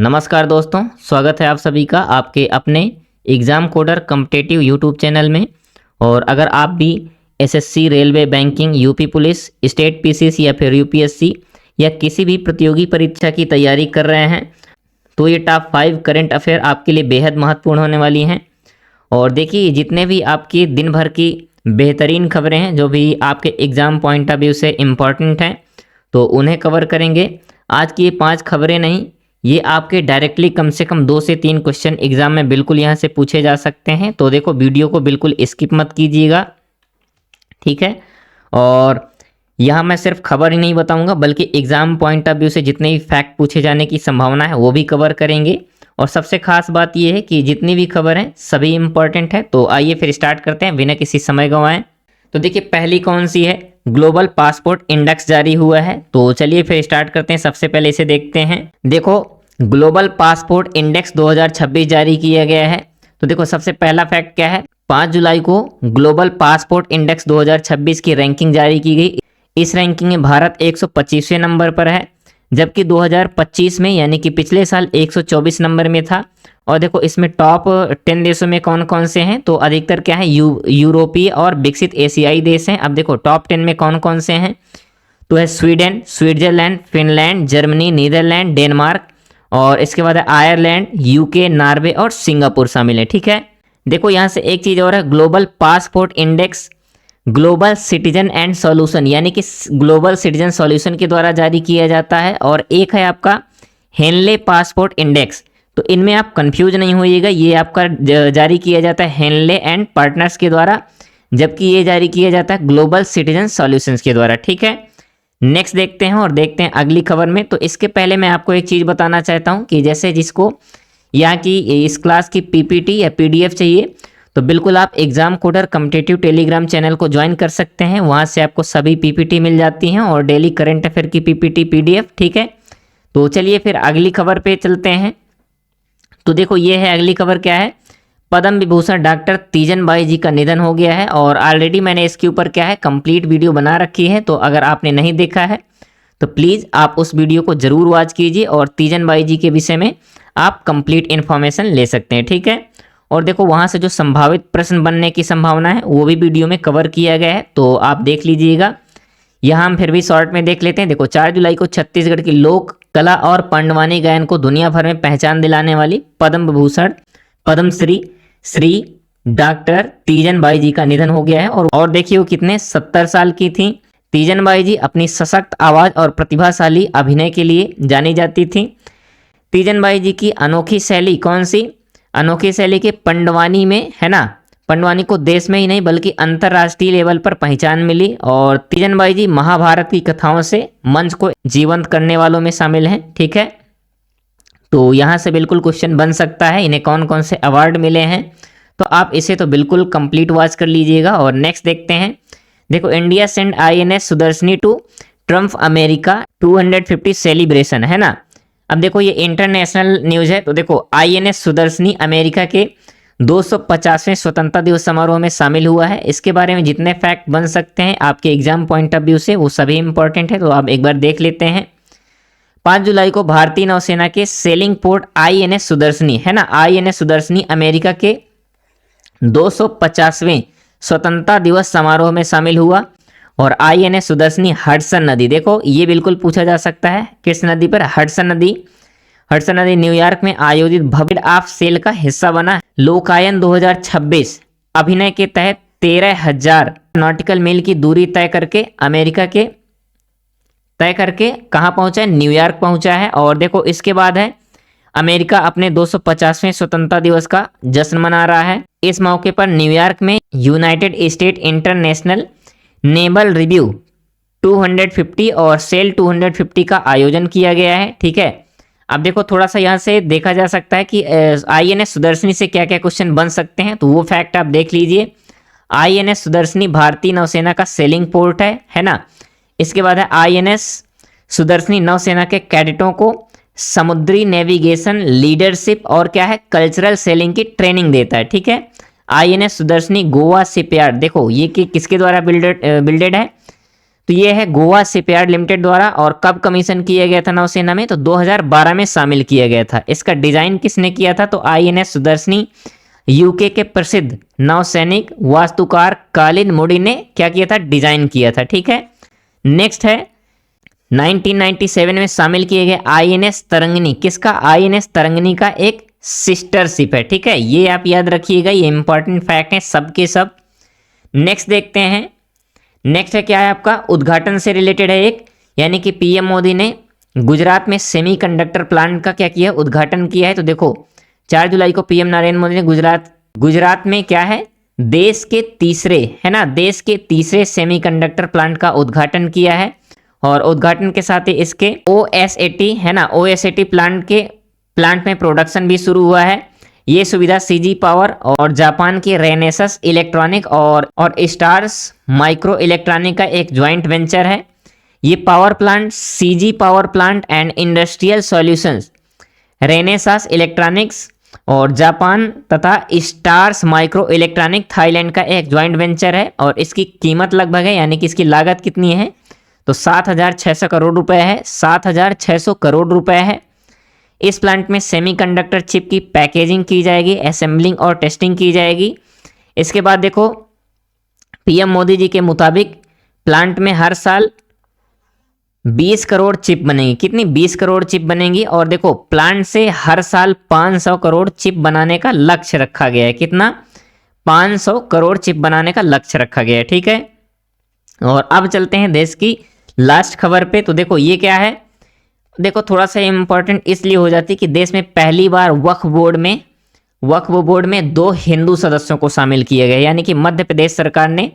नमस्कार दोस्तों, स्वागत है आप सभी का आपके अपने exam coder competitive YouTube channel में। और अगर आप भी SSC, railway, banking, UP police, state PCS या फिर यूपीएससी या किसी भी प्रतियोगी परीक्षा की तैयारी कर रहे हैं तो ये टॉप 5 करंट अफेयर आपके लिए बेहद महत्वपूर्ण होने वाली हैं। और देखिए, जितने भी आपकी दिन भर की बेहतरीन खबरें हैं जो भी आपके एग्ज़ाम पॉइंट ऑफ व्यू से इम्पॉर्टेंट हैं तो उन्हें कवर करेंगे। आज की ये 5 खबरें नहीं, ये आपके डायरेक्टली कम से कम 2 से 3 क्वेश्चन एग्जाम में बिल्कुल यहाँ से पूछे जा सकते हैं। तो देखो, वीडियो को बिल्कुल स्किप मत कीजिएगा, ठीक है। और यहाँ मैं सिर्फ खबर ही नहीं बताऊंगा बल्कि एग्जाम पॉइंट ऑफ व्यू से जितने भी फैक्ट पूछे जाने की संभावना है वो भी कवर करेंगे। और सबसे खास बात यह है कि जितनी भी खबर हैं सभी इंपॉर्टेंट है। तो आइए फिर स्टार्ट करते हैं बिना किसी समय गंवाएं। तो देखिए, पहली कौन सी है, ग्लोबल पासपोर्ट इंडेक्स जारी हुआ है। तो चलिए फिर स्टार्ट करते हैं। सबसे पहले इसे देखते हैं। देखो, ग्लोबल पासपोर्ट इंडेक्स 2026 जारी किया गया है। तो देखो, सबसे पहला फैक्ट क्या है, 5 जुलाई को ग्लोबल पासपोर्ट इंडेक्स 2026 की रैंकिंग जारी की गई। इस रैंकिंग में भारत 125वें नंबर पर है, जबकि 2025 में यानी कि पिछले साल 124 नंबर में था। और देखो, इसमें टॉप 10 देशों में कौन कौन से हैं, तो अधिकतर क्या है, यूरोपीय और विकसित एशियाई देश हैं। अब देखो, टॉप 10 में कौन कौन से हैं, तो है Sweden, Switzerland, Finland, Germany, Netherland, Denmark, और इसके बाद है आयरलैंड, यूके, नॉर्वे और सिंगापुर शामिल है, ठीक है। देखो, यहाँ से एक चीज़ और है, global passport index global citizen and solution यानी कि ग्लोबल सिटीजन सॉल्यूशन के द्वारा जारी किया जाता है। और एक है आपका हेनले पासपोर्ट इंडेक्स। तो इनमें आप कंफ्यूज नहीं होइएगा, ये आपका जारी किया जाता है हेनले एंड पार्टनर्स के द्वारा, जबकि ये जारी किया जाता है ग्लोबल सिटीजन सॉल्यूशंस के द्वारा, ठीक है। नेक्स्ट देखते हैं और देखते हैं अगली खबर में। तो इसके पहले मैं आपको एक चीज़ बताना चाहता हूँ कि जैसे जिसको यहाँ की इस क्लास की पीपीटी या पीडीएफ चाहिए तो बिल्कुल आप exam coder competitive Telegram channel को ज्वाइन कर सकते हैं। वहाँ से आपको सभी पीपीटी मिल जाती हैं और डेली करंट अफेयर की पीपीटी पीडीएफ, ठीक है। तो चलिए फिर अगली खबर पे चलते हैं। तो देखो, ये है अगली खबर, क्या है, पद्म विभूषण डॉक्टर तीजन बाई जी का निधन हो गया है। और ऑलरेडी मैंने इसके ऊपर क्या है कंप्लीट वीडियो बना रखी है। तो अगर आपने नहीं देखा है तो प्लीज़ आप उस वीडियो को ज़रूर वॉच कीजिए और तीजन बाई जी के विषय में आप कंप्लीट इन्फॉर्मेशन ले सकते हैं, ठीक है। और देखो, वहाँ से जो संभावित प्रश्न बनने की संभावना है वो भी वीडियो में कवर किया गया है, तो आप देख लीजिएगा। यहाँ हम फिर भी शॉर्ट में देख लेते हैं। देखो, 4 जुलाई को छत्तीसगढ़ की लोक कला और पांडवानी गायन को दुनिया भर में पहचान दिलाने वाली पद्म विभूषण पद्मश्री श्री डॉक्टर तीजन बाई जी का निधन हो गया है। और देखिए, वो कितने 70 साल की थी। तीजन बाई जी अपनी सशक्त आवाज़ और प्रतिभाशाली अभिनय के लिए जानी जाती थी। तीजन बाई जी की अनोखी शैली कौन सी, अनोखी शैली के पंडवानी में, है ना, पंडवानी को देश में ही नहीं बल्कि अंतर्राष्ट्रीय लेवल पर पहचान मिली। और तीजन बाई जी महाभारत की कथाओं से मंच को जीवंत करने वालों में शामिल हैं, ठीक है। तो यहाँ से बिल्कुल क्वेश्चन बन सकता है, इन्हें कौन कौन से अवार्ड मिले हैं, तो आप इसे तो बिल्कुल कंप्लीट वॉच कर लीजिएगा। और नेक्स्ट देखते हैं। देखो, India send INS Sudarshini to Trump America 250 celebration, है ना। अब देखो, ये इंटरनेशनल न्यूज़ है। तो देखो, आईएनएस सुदर्शनी अमेरिका के 250वें स्वतंत्रता दिवस समारोह में शामिल हुआ है। इसके बारे में जितने फैक्ट बन सकते हैं आपके एग्जाम पॉइंट ऑफ व्यू से वो सभी इंपॉर्टेंट है, तो आप एक बार देख लेते हैं। 5 जुलाई को भारतीय नौसेना के सेलिंग पोर्ट आईएनएस सुदर्शनी, है ना, आईएनएस सुदर्शनी अमेरिका के 250वें स्वतंत्रता दिवस समारोह में शामिल हुआ। और आईएनएस सुदर्शनी हडसन नदी, देखो ये बिल्कुल पूछा जा सकता है, किस नदी पर, हडसन नदी। हडसन नदी न्यूयॉर्क में आयोजित भव्य ऑफ सेल का हिस्सा बना। लोकायन 2026 अभिनय के तहत 13,000 नॉटिकल मील की दूरी तय करके कहाँ पहुंचा है, न्यूयॉर्क पहुंचा है। और देखो, इसके बाद है अमेरिका अपने 250वें स्वतंत्रता दिवस का जश्न मना रहा है। इस मौके पर न्यूयॉर्क में United state international naval review 250 और सेल 250 का आयोजन किया गया है, ठीक है। अब देखो, थोड़ा सा यहाँ से देखा जा सकता है कि आईएनएस सुदर्शनी से क्या क्या क्वेश्चन बन सकते हैं, तो वो फैक्ट आप देख लीजिए। आईएनएस सुदर्शनी भारतीय नौसेना का सेलिंग पोर्ट है ना। इसके बाद है आईएनएस सुदर्शनी नौसेना के कैडेटों को समुद्री नेविगेशन, लीडरशिप और क्या है, कल्चरल सेलिंग की ट्रेनिंग देता है, ठीक है। आईएनएस सुदर्शनी गोवा शिपयार्ड, देखो ये किसके द्वारा बिल्डेड है, तो ये है गोवा शिपयार्ड लिमिटेड द्वारा। और कब कमीशन किया गया था नौसेना में? तो 2012 में शामिल किया गया था। इसका डिजाइन किसने किया था? तो आईएनएस सुदर्शनी यूके के प्रसिद्ध नौसैनिक वास्तुकार कालिन मूडी ने क्या किया था? डिजाइन किया था। ठीक है, नेक्स्ट है 1997 में शामिल किए गए आईएनएस तरंगिनी। किसका? आईएनएस तरंगिनी का एक सिस्टर शिप है। ठीक है, ये आप याद रखिएगा, ये इंपॉर्टेंट फैक्ट है सबके सब। नेक्स्ट देखते हैं, नेक्स्ट है क्या है आपका? उद्घाटन से रिलेटेड है एक, यानी कि पीएम मोदी ने गुजरात में सेमीकंडक्टर प्लांट का क्या किया? उद्घाटन किया है। तो देखो 4 जुलाई को पीएम नरेंद्र मोदी ने गुजरात में क्या है? देश के तीसरे सेमीकंडक्टर प्लांट का उद्घाटन किया है। और उद्घाटन के साथ ही इसके ओएसएटी है ना, ओएसएटी प्लांट में प्रोडक्शन भी शुरू हुआ है। ये सुविधा सीजी पावर और जापान के रेनेसस इलेक्ट्रॉनिक और स्टार्स माइक्रो इलेक्ट्रॉनिक का एक ज्वाइंट वेंचर है। ये power plant CG power plant and industrial solutions, Renesas electronics और जापान तथा स्टार्स माइक्रो इलेक्ट्रॉनिक थाईलैंड का एक ज्वाइंट वेंचर है। और इसकी कीमत लगभग है, यानी कि इसकी लागत कितनी है? तो 7,600 करोड़ रुपए है। 7,600 करोड़ रुपए है। इस प्लांट में सेमीकंडक्टर चिप की पैकेजिंग की जाएगी, असेंबलिंग और टेस्टिंग की जाएगी। इसके बाद देखो पीएम मोदी जी के मुताबिक प्लांट में हर साल 20 करोड़ चिप बनेगी। कितनी? 20 करोड़ चिप बनेगी। और देखो प्लांट से हर साल 500 करोड़ चिप बनाने का लक्ष्य रखा गया है। कितना? 500 करोड़ चिप बनाने का लक्ष्य रखा गया है। ठीक है, और अब चलते हैं देश की लास्ट खबर पे। तो देखो ये क्या है? देखो थोड़ा सा इंपॉर्टेंट इसलिए हो जाती है कि देश में पहली बार वक्फ बोर्ड में 2 हिंदू सदस्यों को शामिल किया गया, यानी कि मध्य प्रदेश सरकार ने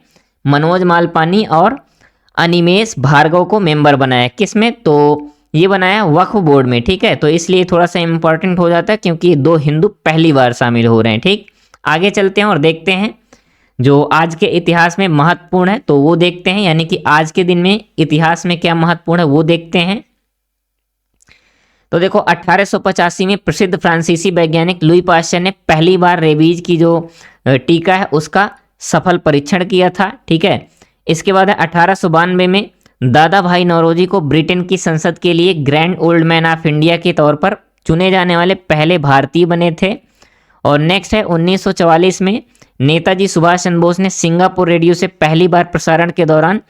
मनोज मालपानी और अनिमेश भार्गव को मेंबर बनाया। किसमें? तो ये बनाया वक्फ बोर्ड में। ठीक है, तो इसलिए थोड़ा सा इंपॉर्टेंट हो जाता है क्योंकि 2 हिंदू पहली बार शामिल हो रहे हैं। ठीक, आगे चलते हैं और देखते हैं जो आज के इतिहास में महत्वपूर्ण है, तो वो देखते हैं, यानी कि आज के दिन में इतिहास में क्या महत्वपूर्ण है वो देखते हैं। तो देखो 1885 में प्रसिद्ध फ्रांसीसी वैज्ञानिक लुई पाश्चर ने पहली बार रेबीज की जो टीका है उसका सफल परीक्षण किया था। ठीक है, इसके बाद 1892 में दादा भाई नौरोजी को ब्रिटेन की संसद के लिए grand old man of India के तौर पर चुने जाने वाले पहले भारतीय बने थे। और नेक्स्ट है 1944 में नेताजी सुभाष चंद्र बोस ने सिंगापुर रेडियो से पहली बार प्रसारण के दौरान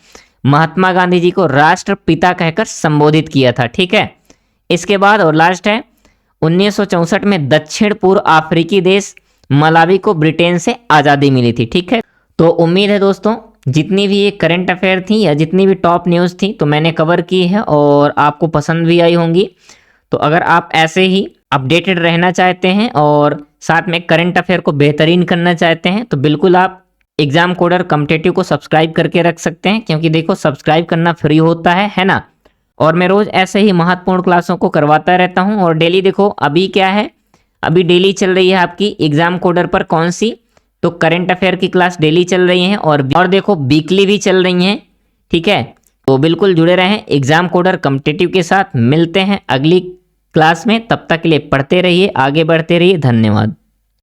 महात्मा गांधी जी को राष्ट्रपिता कहकर संबोधित किया था। ठीक है, इसके बाद और लास्ट है 1964 में दक्षिण पूर्व अफ्रीकी देश मलावी को ब्रिटेन से आज़ादी मिली थी। ठीक है, तो उम्मीद है दोस्तों जितनी भी ये करंट अफेयर थी या जितनी भी टॉप न्यूज़ थी तो मैंने कवर की है और आपको पसंद भी आई होंगी। तो अगर आप ऐसे ही अपडेटेड रहना चाहते हैं और साथ में करंट अफेयर को बेहतरीन करना चाहते हैं तो बिल्कुल आप एग्जाम कोडर कॉम्पिटिटिव को सब्सक्राइब करके रख सकते हैं, क्योंकि देखो सब्सक्राइब करना फ्री होता है ना। और मैं रोज़ ऐसे ही महत्वपूर्ण क्लासों को करवाता रहता हूं। और डेली देखो अभी क्या है, अभी डेली चल रही है आपकी एग्जाम कोडर पर कौन सी? तो करंट अफेयर की क्लास डेली चल रही है और देखो वीकली भी चल रही हैं। ठीक है, तो बिल्कुल जुड़े रहें एग्जाम कोडर कॉम्पिटिटिव के साथ। मिलते हैं अगली क्लास में, तब तक के लिए पढ़ते रहिए, आगे बढ़ते रहिए। धन्यवाद।